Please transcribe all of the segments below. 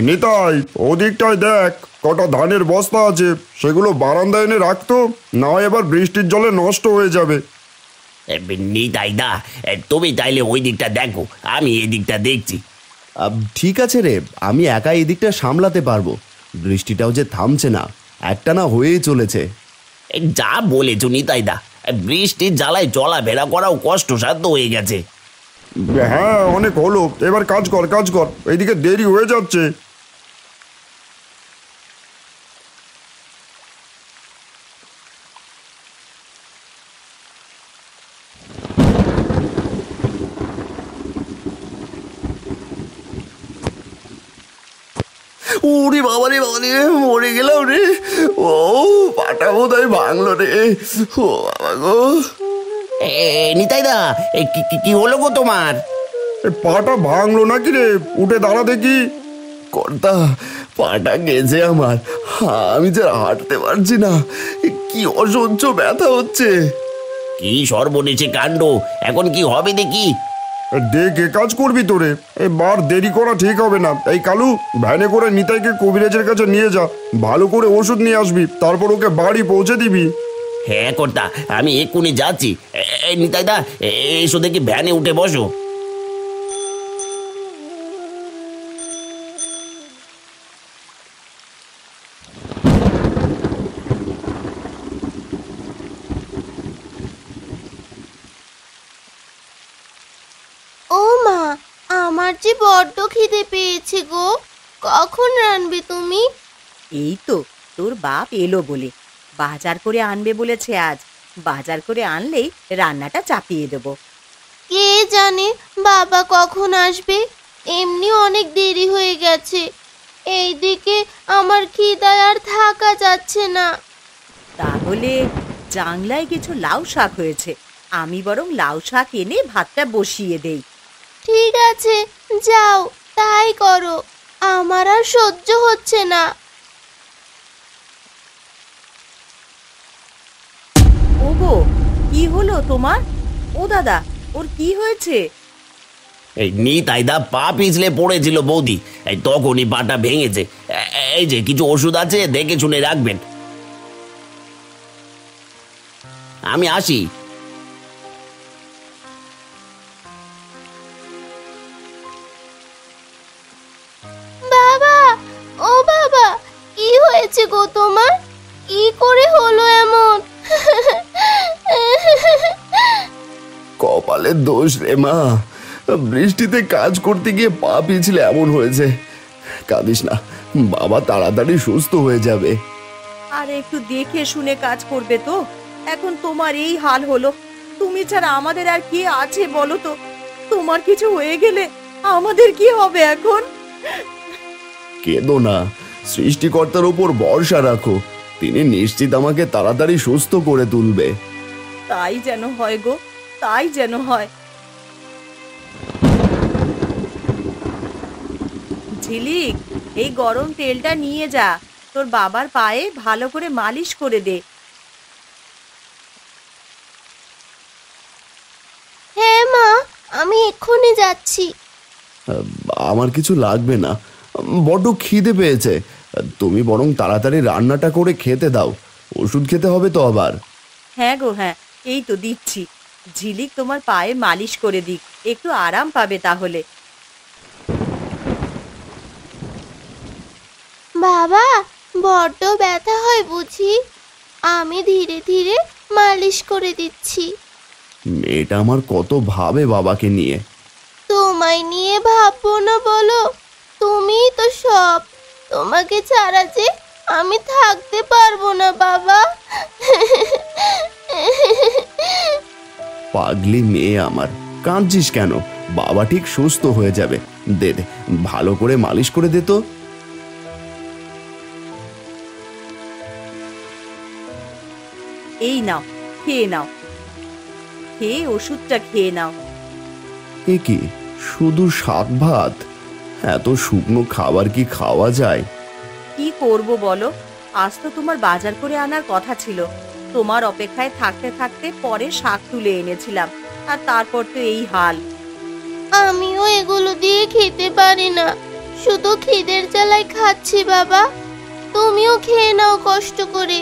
নিতাই, ওদিকটায় দেখ, কটা ধানের বস্তা আছে, সেগুলো বারান্দায় এনে রাখতো, না হয় এবার বৃষ্টির জলে নষ্ট হয়ে যাবে। নিতাই দা, তুমি তাইলে ওই দিকটা দেখো, আমি এই দিকটা দেখছি। ঠিক আছে রে, আমি একা এই দিকটা সামলাতে পারবো। বৃষ্টিটাও যে থামছে না, একটানা হয়েই চলেছে। যা বলেছো নিতাই দা, বৃষ্টির জ্বালায় চলাফেরা করাও কষ্টসাধ্য হয়ে গেছে। হ্যাঁ, অনেক হলো, এবার কাজ কর কাজ কর, এইদিকে দেরি হয়ে যাচ্ছে। ওরে বাবা রে, মরে গেলাম রে। ও পাটা বোধহয় ভাঙলো রে। ও বাবা গো। নিতাই দা, কি হলো গো তোমার? পাটা ভাঙলো নাকি রে? উঠে দাঁড়া দেখি। কর্তা, পাটা গেছে আমার, আমি যে হাঁটতে পারছি না, কি অসহ্য ব্যথা হচ্ছে। কি সর্বনেশে কাণ্ড, এখন কি হবে দেখি? দেখে কাজ করবি তোরে, এবার দেরি করা ঠিক হবে না। এই কালু, ভ্যানে করে নিতাইকে কবিরাজের কাছে নিয়ে যা, ভালো করে ওষুধ নিয়ে আসবি, তারপর ওকে বাড়ি পৌঁছে দিবি। হ্যাঁ কর্তা, আমি এক্ষুনি যাচ্ছি। নিতাই দা, এসো দেখি, ভ্যানে উঠে বসো। ও মা, আমার যে বড্ড খিদে পেয়েছে গো। কখন রান্নবে তুমি? এই তো তোর বাপ এলো বলে বাজার করে আনবে বলেছে। আজ বাজার করে আনলেই রান্নাটা চাপিয়ে দেবো। কে জানে বাবা কখন আসবে, এমনি অনেক দেরি হয়ে গেছে। এইদিকে আমার খিদায় আর থাকা যাচ্ছে না। তাহলে জাংলায় কিছু লাউ শাক হয়েছে, আমি বরং লাউ শাক এনে ভাতটা বসিয়ে দেই। ঠিক আছে, যাও তাই করো, আমার আর সহ্য হচ্ছে না। ওগো, কি হলো তোমার? ও দাদা, ওর কি হয়েছে? এই নিতাই দা পা পিছলে পড়েছিল বৌদি, এই তখনই পাটা ভেঙেছে। এই যে কিছু ওষুধ আছে, দেখে শুনে রাখবেন। আমি আসি। বাবা, ও বাবা, কি হয়েছে গো তোমার? কি করে হলো এমন? কপালের দোষ রে মা, বৃষ্টিতে কাজ করতে গিয়ে পা পিছলে এমন হয়েছে। কাঁদিস না, বাবা তাড়াতাড়ি সুস্থ হয়ে যাবে। আর একটু দেখে শুনে কাজ করবে তো। এখন তোমার এই হাল হলো, তুমি ছাড়া আমাদের আর কে আছে বলো তো? তোমার কিছু হয়ে গেলে আমাদের কি হবে এখন? কেঁদো না, সৃষ্টিকর্তার উপর ভরসা রাখো, তিনি নিশ্চিত আমাকে তাড়াতাড়ি সুস্থ করে তুলবে। তাই যেন হয় গো, তাই যেন হয়। ঝিলিক, এই গরম তেলটা নিয়ে যা, তোর বাবার পায়ে ভালো করে মালিশ করে দে। হ্যাঁ মা, আমি এক্ষুনি যাচ্ছি। আমার কিছু লাগবে না, বড্ড খিদে পেয়েছে। তুমি বরং তাড়াতাড়ি রান্নাটা করে খেতে দাও, ওষুধ খেতে হবে তো আবার। হ্যাঁ গো হ্যাঁ, এই তো দিচ্ছি। ঝিলিক তোমার পায়ে মালিশ করে দিক, একটু আরাম পাবে তাহলে। বাবা, বড্ড ব্যথা হয় বুঝি? আমি ধীরে ধীরে মালিশ করে দিচ্ছি। মেয়েটা আমার কত ভাবে বাবাকে নিয়ে। তোমায় নিয়ে ভাববো না বলো? তুমিই তো সব। তোমাকে ছাড়া যে আমি থাকতে পারবো না বাবা। পাগলি মেয়ে আমার, কাঁদছিস কেন? বাবা ঠিক সুস্থ হয়ে যাবে। দে দে, ভালো করে মালিশ করে দে তো। এই নাও, খেয়ে নাও, খেয়ে ওষুধটা খেয়ে নাও। এ কি, শুধু শাক ভাত? এত শুকনো খাবার কি খাওয়া যায়? কি করব বলো, আজ তো তোমার বাজার করে আনার কথা ছিল। তোমার অপেক্ষায় থাকতে থাকতে পরে শাক তুলে এনেছিলাম, আর তারপর তো এই হাল। আমিও এগুলো দিয়ে খেতে পারি না, শুধু খিদের জ্বালায় খাচ্ছি বাবা, তুমিও খেয়ে নাও কষ্ট করে।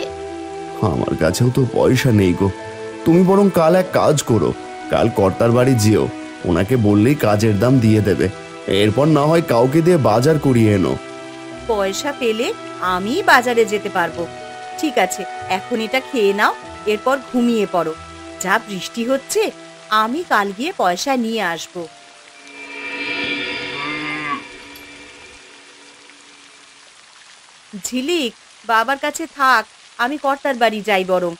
আমার কাছেও তো পয়সা নেই গো। তুমি বরং কাল এক কাজ করো, কাল কর্তার বাড়ি যেও, ওনাকে বললেই কাজের দাম দিয়ে দেবে। এরপর না হয় কাউকে দিয়ে বাজার করিয়ে এনো। পয়সা পেলে আমি বাজারে যেতে পারবো। ঠিক আছে, এখন এটা খেয়ে নাও, এরপর ঘুমিয়ে পড়ো। যা বৃষ্টি হচ্ছে, আমি কাল গিয়ে পয়সা নিয়ে আসবো। ঝিলিক, বাবার কাছে থাক, আমি কর্তার বাড়ি যাই বরং।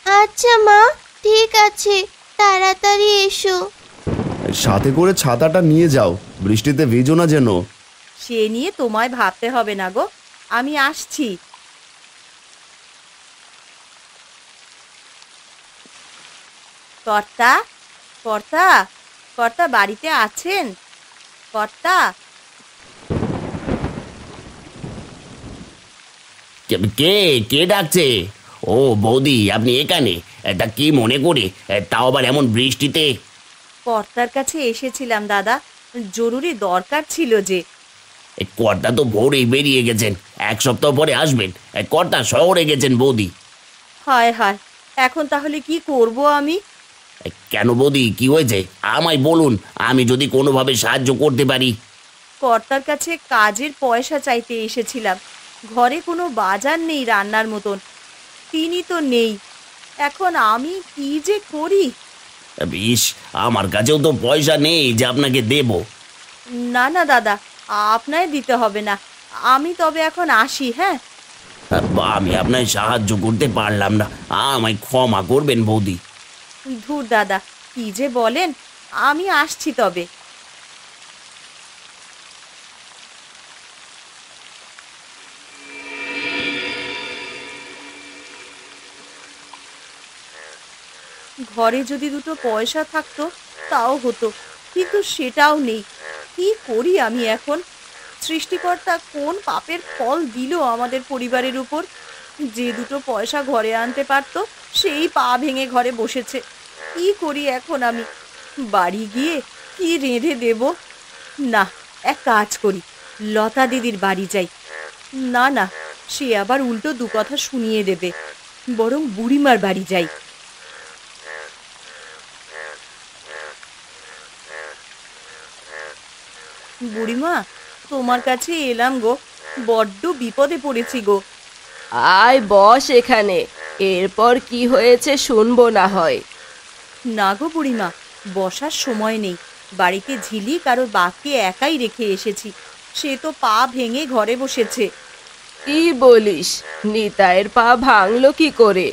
আচ্ছা মা, ঠিক আছে, তাড়াতাড়ি এসো। সাথে করে ছাতাটা নিয়ে যাও, বৃষ্টিতে ভিজো না যেন। সে নিয়ে তোমায় ভাবতে হবে না গো, আমি আসছি। কর্তা, কর্তা, কর্তা বাড়িতে আছেন? কর্তা, কে কে ডাকছে? ও বৌদি, আপনি এখানে? তা কি মনে করে, তাও আবার এমন বৃষ্টিতে? কর্তার কাছে এসেছিলাম দাদা, জরুরি দরকার ছিল যে। কর্তা তো ভোরেই বেরিয়ে গেছেন, এক সপ্তাহ পরে আসবেন। কর্তা শহরে গেছেন বৌদি। হায় হায়, এখন তাহলে কি করব আমি? কেন বৌদি, কি হয়েছে? আমায় বলুন, আমি যদি কোনোভাবে সাহায্য করতে পারি। কর্তার কাছে কাজের পয়সা চাইতে এসেছিলাম, ঘরে কোনো বাজার নেই রান্নার মতন, তিনি তো নেই। এখন আমি কি যে করি? ইস, আমার কাছেও তো পয়সা নেই যে আপনাকে দেব। না না দাদা, আপনায় দিতে হবে না, আমি তবে এখন আসি। হ্যাঁ, আমি আপনার সাহায্য করতে পারলাম না, আমায় ক্ষমা করবেন বৌদি। ধুর দাদা, কি যে বলেন, আমি আসছি তবে। ঘরে যদি দুটো পয়সা থাকতো তাও হতো, কিন্তু সেটাও নেই। কি করি আমি এখন? সৃষ্টিকর্তা কোন পাপের ফল দিল আমাদের পরিবারের উপর? যে দুটো পয়সা ঘরে আনতে পারতো, সেই পা ভেঙে ঘরে বসেছে। কি করি এখন আমি? বাড়ি গিয়ে কি রেঁধে দেব? না, এক কাজ করি, লতা দিদির বাড়ি যাই। না না, সে আবার উল্টো দু কথা শুনিয়ে দেবে, বরং বুড়িমার বাড়ি যাই। বুড়িমা, তোমার কাছে এলাম গো, বড্ড বিপদে পড়েছি গো। আয় বস এখানে, এরপর কি হয়েছে শুনবো না হয়। না গো বুড়িমা, বসার সময় নেই, বাড়িতে ঝিলিক আর ওর বাঘকে একাই রেখে এসেছি, সে তো পা ভেঙে ঘরে বসেছে। কি বলিস? নিতাইয়ের পা ভাঙলো কি করে?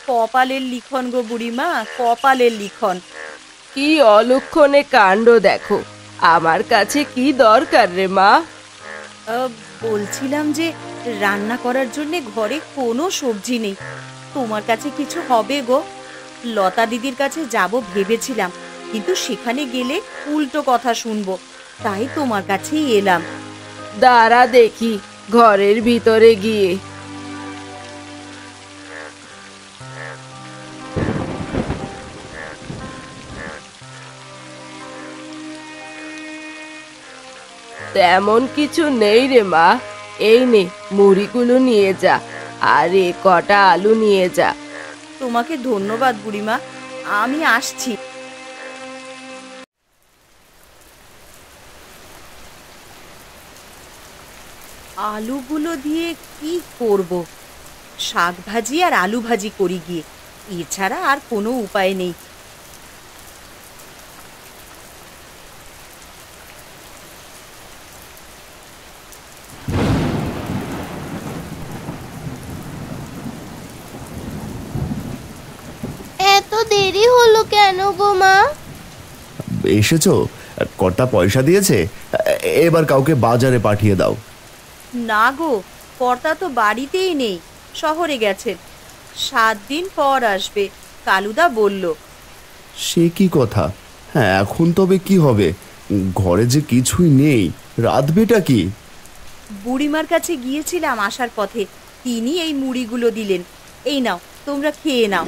কপালের লিখন গো বুড়িমা, কপালের লিখন। কি অলক্ষণে কাণ্ড দেখো! আমার কাছে কি দরকার রে মা? বলছিলাম যে রান্না করার জন্য ঘরে কোনো সবজি নেই, তোমার কাছে কিছু হবে গো? লতা দিদির কাছে যাব ভেবেছিলাম, কিন্তু সেখানে গেলে উল্টো কথা শুনবো, তাই তোমার কাছেই এলাম। দাঁড়া দেখি ঘরের ভিতরে গিয়ে। তেমন কিছু নেই রে মা, এই নে মুড়িগুলো নিয়ে যা, আর এ কটা আলু নিয়ে যা। তোমাকে ধন্যবাদ বুড়িমা, আমি আসছি। আলুগুলো দিয়ে কি করব? শাক ভাজি আর আলু ভাজি করি গিয়ে, এছাড়া আর কোনো উপায় নেই। এত দেরি হলো কেন গো মা? এসেছো? কর্তা পয়সা দিয়েছে, এবার কাউকে বাজারে পাঠিয়ে দাও। না গো, কর্তা তো বাড়িতেই নেই, শহরে গেছেন, 7 দিন পর আসবে, কালুদা বলল। সে কি কথা? হ্যাঁ, এখন তবে কি হবে? ঘরে যে কিছুই নেই, রাঁধবেটা কি? বুড়িমার কাছে গিয়েছিলাম আসার পথে, তিনি এই মুড়িগুলো দিলেন, এই নাও তোমরা খেয়ে নাও।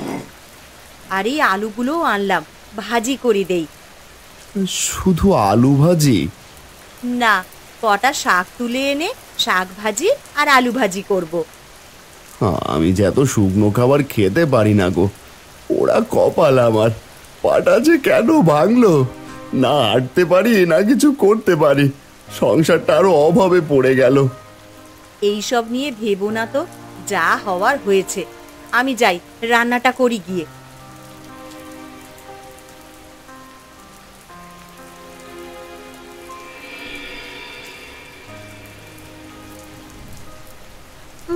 আর এই আলুগুলোও আনলাম, ভাজি করে দেই। শুধু আলু ভাজি? না, কটা শাক তুলে এনে শাক ভাজি আর আলু ভাজি করব। আমি যে এত শুকনো খাবার খেতে পারি না গো। ওরা কপাল আমার, পাটা যে কেন ভাঙলো, না হাঁটতে পারি না কিছু করতে পারি, সংসারটা আরো অভাবে পড়ে গেল। এইসব নিয়ে ভেবো না তো, যা হওয়ার হয়েছে। আমি যাই, রান্নাটা করি গিয়ে।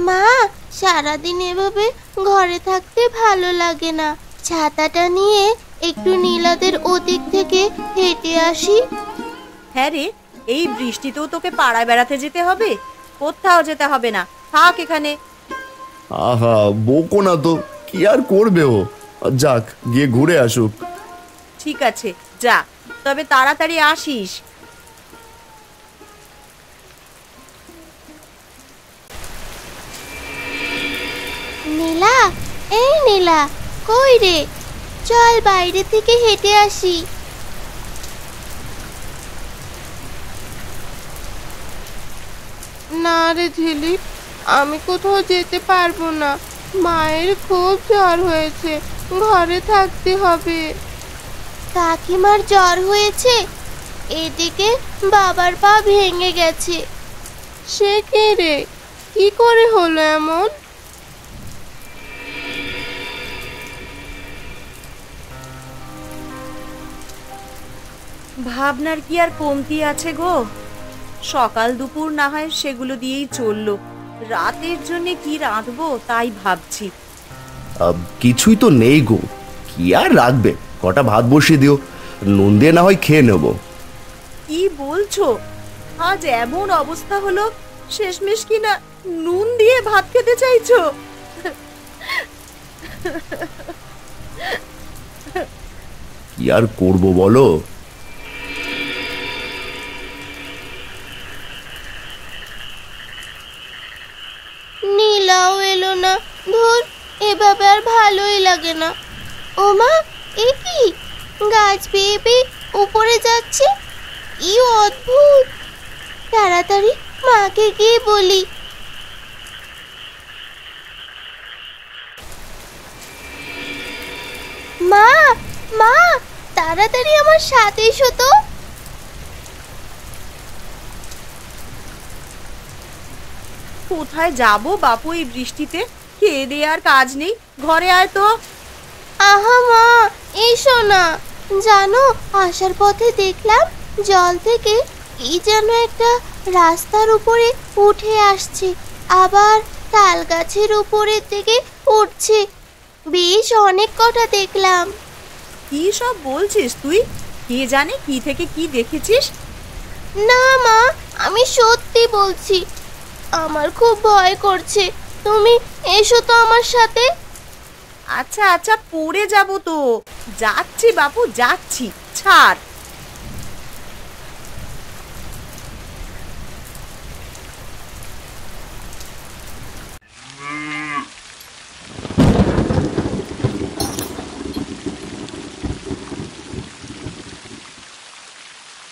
মা, সারাদিন এভাবে ঘরে থাকতে ভালো লাগে না। ছাতাটা নিয়ে একটু নীলাদের ওদিক থেকে হেঁটে আসি। হ্যাঁ রে, এই বৃষ্টিতেও তোকে পাড়ায় বেড়াতে যেতে হবে? কোথাও যেতে হবে না, থাক এখানে। আহা, বকো না তো, কি আর করবে ও। যাক, গিয়ে ঘুরে আসুক। ঠিক আছে, যা, তবে তাড়াতাড়ি আসিস। নীলা, এই নীলা, কই রে? চল বাইরে থেকে হেঁটে আসি। না রে ঝিলিক, আমি কোথাও যেতে পারবো না। মায়ের খুব জ্বর হয়েছে, ঘরে থাকতে হবে। কাকিমার জ্বর হয়েছে, এদিকে বাবার পা ভেঙে গেছে। সে কে রে? কি করে হলো এমন? ভাবনার কি আর কমতি আছে গো। সকাল দুপুর না হয় সেগুলো দিয়েই চললো, রাতের জন্য কি রাঁধবো তাই ভাবছি। কিছুই তো নেই গো, কি আর রাখবে? কটা ভাত বসিয়ে দিও, নুন দিয়ে না হয় খেয়ে নেবো। কি বলছো? আজ এমন অবস্থা হলো, শেষমেশ কিনা নুন দিয়ে ভাত খেতে চাইছো? কি আর করবো বলো? নীলাও এলো না। ধুর, এভাবে আর ভালোই লাগে না। ওমা, এ কি? গাছ বেয়ে বেয়ে উপরে যাচ্ছে, কি অদ্ভুত! তাড়াতাড়ি মাকে গিয়ে বলি। মা, মা, তাড়াতাড়ি আমার সাথে এসো তো। কোথায় যাব বাপু এই বৃষ্টিতে? খেয়ে দিয়ে আর কাজ নেই, ঘরে আয় তো। আহা মা, এসো না। জানো, আসার পথে দেখলাম জল থেকে কি যেন একটা রাস্তার উপরে উঠে আসছে, আবার তাল গাছের উপরের দিকে উঠছে। বেশ অনেক কটা দেখলাম। কি সব বলছিস তুই? কে জানে কি থেকে কি দেখেছিস? না মা, আমি সত্যি বলছি। আমার খুব ভয় করছে, তুমি এসো তো আমার সাথে। আচ্ছা আচ্ছা, পড়ে যাব তো। যাচ্ছি বাপু, যাচ্ছি, ছাড়।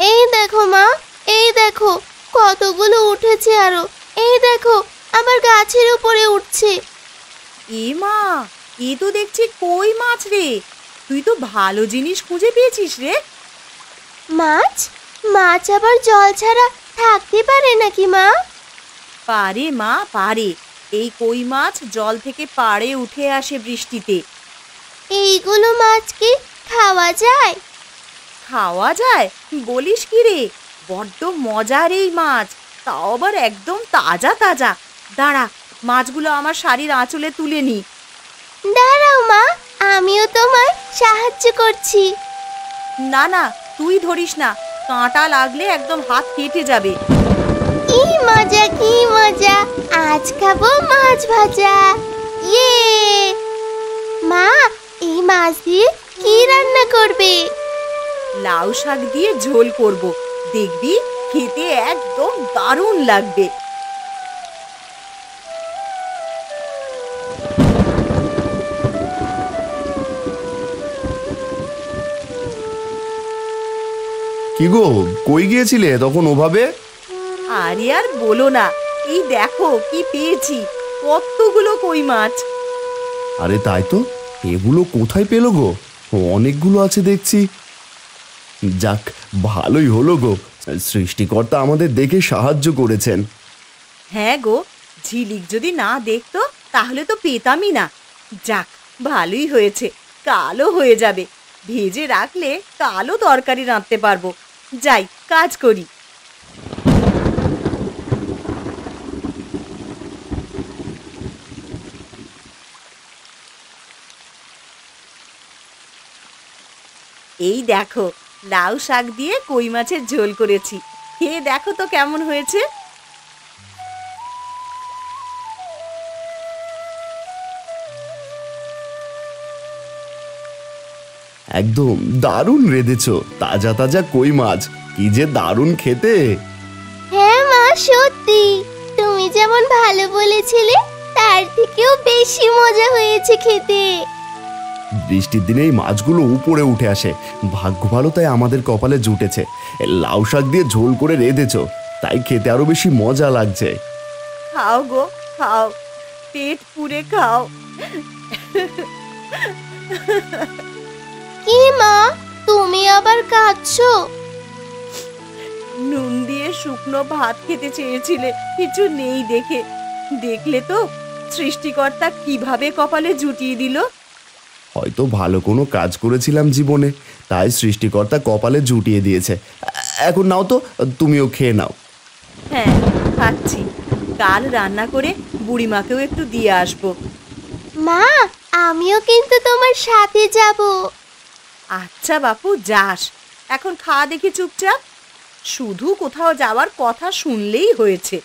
এই দেখো মা, এই দেখো কতগুলো উঠেছে আরো। এই দেখো, আবার গাছের উপরে উঠছে। এ মা, এ তো দেখছি কই মাছ রে। তুই তো ভালো জিনিস খুঁজে পেয়েছিস রে। মাছ? মাছ আবার জল ছাড়া থাকতে পারে নাকি মা? পারে মা, পারে। এই কই মাছ জল থেকে পাড়ে উঠে আসে বৃষ্টিতে। এইগুলো মাছ কি খাওয়া যায়? খাওয়া যায় বলিস কি রে? বড্ড মজার এই মাছ, তাও আবার একদম তাজা তাজা। দাঁড়া, মাছগুলো আমার শাড়ির আঁচলে তুলে নি। দাঁড়াও মা, আমিও তোমায় সাহায্য করছি। না না, তুই ধরিস না, কাঁটা লাগলে একদম হাত কেটে যাবে। কি মজা, কি মজা! আজ খাবো মাছ ভাজা। ইয়ে! মা, এই মাছ দিয়ে কি রান্না করবে? লাউ শাক দিয়ে ঝোল করব, দেখবি খেতে একদম দারুণ লাগবে। কি গো, কই গিয়েছিলে তখন ওভাবে? আরে আর বলো না, এই দেখো কি পেয়েছি, কতগুলো কই মাছ। আরে তাই তো, এগুলো কোথায় পেলো গো? অনেকগুলো আছে দেখছি। যাক, ভালোই হলো গো, সৃষ্টিকর্তা আমাদের দেখে সাহায্য করেছেন। হ্যাঁ গো, ঝিলিক যদি না দেখতো তাহলে তো পেতামই না। যাক, ভালোই হয়েছে, কালও হয়ে যাবে। ভেজে রাখলে কালও তরকারি রাঁধতে পারবো। যাই, কাজ করি। এই দেখো, লাউ শাক দিয়ে কই মাছের ঝোল করেছি। খেয়ে দেখো তো কেমন হয়েছে। একদম দারুণ রেঁধেছো, তাজা তাজা কই মাছ, কি যে দারুণ খেতে। হ্যাঁ মা, সত্যি তুমি যেমন ভালো বলেছিলে তার থেকেও বেশি মজা হয়েছে খেতে। বৃষ্টির দিনে এই মাছগুলো উপরে উঠে আসে, ভাগ্য ভালো তাই আমাদের কপালে জুটেছে। লাউ শাক দিয়ে ঝোল করে রেঁধেছো, তাই খেতে আরো বেশি মজা লাগছে। খাও গো, খাও, পেট পুরে খাও। কি মা, তুমি আবার কাঁদছো? নুন দিয়ে শুকনো ভাত খেতে চেয়েছিলে, কিছু নেই দেখে। দেখলে তো সৃষ্টিকর্তা কিভাবে কপালে জুটিয়ে দিল। হয়তো ভালো কোনো কাজ করেছিলাম জীবনে, তাই সৃষ্টিকর্তা কপালে জুটিয়ে দিয়েছে। এখন নাও তো, তুমিও খেয়ে নাও। হ্যাঁ, খাচ্ছি। কাল রান্না করে বুড়িমাকেও একটু দিয়ে আসবো। মা, আমিও কিন্তু তোমার সাথে যাব। আচ্ছা বাপু, যাস। এখন খাওয়া দেখি চুপচাপ। শুধু কোথাও যাওয়ার কথা শুনলেই হয়েছে।